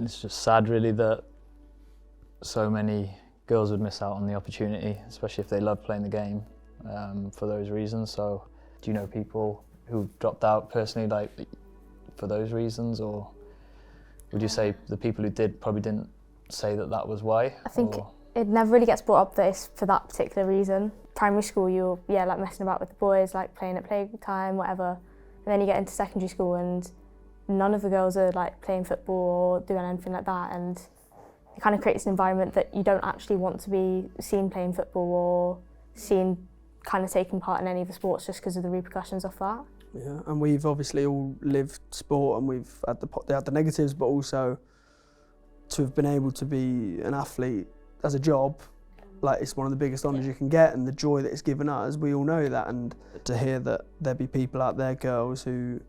It's just sad really that so many girls would miss out on the opportunity, especially if they love playing the game for those reasons. So do you know people who dropped out personally like for those reasons, or would you say the people who did probably didn't say that that was why? I think it never really gets brought up that it's for that particular reason. Primary school, you're like messing about with the boys, like playing at playtime, whatever. And then you get into secondary school and none of the girls are like playing football or doing anything like that, and it kind of creates an environment that you don't actually want to be seen playing football or seen kind of taking part in any of the sports just because of the repercussions of that. Yeah, and we've obviously all lived sport and we've had the negatives, but also to have been able to be an athlete as a job, like it's one of the biggest honours you can get, and the joy that it's given us, we all know that. And to hear that there be people out there, girls who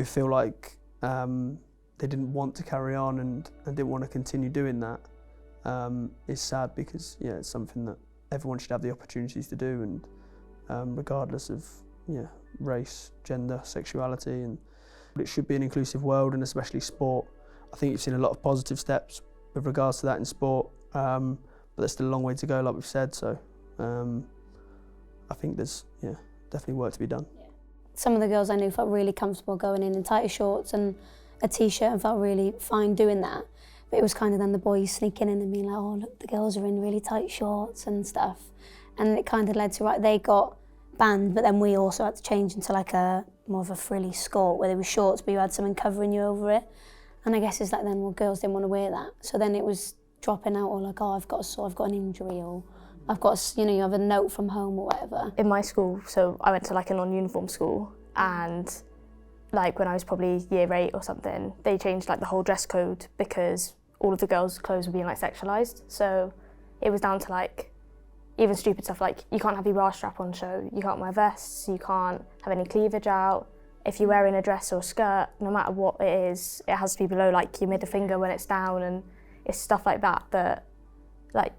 feel like they didn't want to carry on and didn't want to continue doing that is sad, because it's something that everyone should have the opportunities to do, and regardless of race, gender, sexuality, and it should be an inclusive world, and especially sport. I think you've seen a lot of positive steps with regards to that in sport, but there's still a long way to go, like we've said. So I think there's definitely work to be done. Some of the girls I knew felt really comfortable going in tighter shorts and a t-shirt and felt really fine doing that. But it was kind of then the boys sneaking in and being like, oh look, the girls are in really tight shorts and stuff. And it kind of led to, they got banned, but then we also had to change into like more of a frilly skirt where there was shorts but you had something covering you over it. And I guess it's like then, well, girls didn't want to wear that. So then it was dropping out, or like, oh, I've got an injury, or I've got, you have a note from home or whatever. In my school, so I went to like a non-uniform school, and like when I was probably year 8 or something, they changed like the whole dress code because all of the girls' clothes were being like sexualised. So it was down to like even stupid stuff like you can't have your bra strap on show, you can't wear vests, you can't have any cleavage out. If you're wearing a dress or a skirt, no matter what it is, it has to be below like your middle finger when it's down, and it's stuff like that that, like,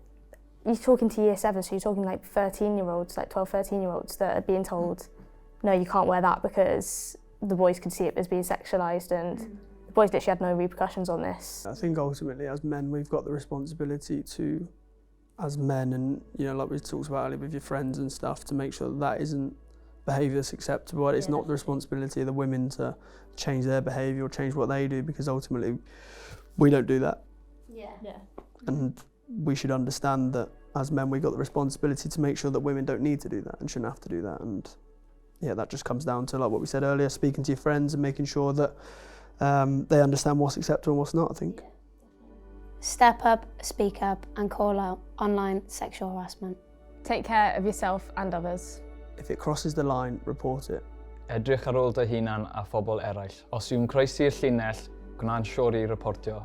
you're talking to year 7, so you're talking like 13-year-olds, like 12, 13-year-olds that are being told, no, you can't wear that because the boys could see it as being sexualised, and the boys literally had no repercussions on this. I think ultimately as men we've got the responsibility to, as men, and like we talked about earlier with your friends and stuff, to make sure that isn't behaviour that's acceptable. It's not the responsibility of the women to change their behaviour or change what they do, because ultimately we don't do that. Yeah. And we should understand that as men we've got the responsibility to make sure that women don't need to do that and shouldn't have to do that. And that just comes down to, like what we said earlier, speaking to your friends and making sure that they understand what's acceptable and what's not, I think. Step up, speak up and call out online sexual harassment. Take care of yourself and others. If it crosses the line, report it. Edrych ar ôl dy hunan a phobl eraill. Os yw'n croesi'r llinell, gwna'n siŵr i reportio.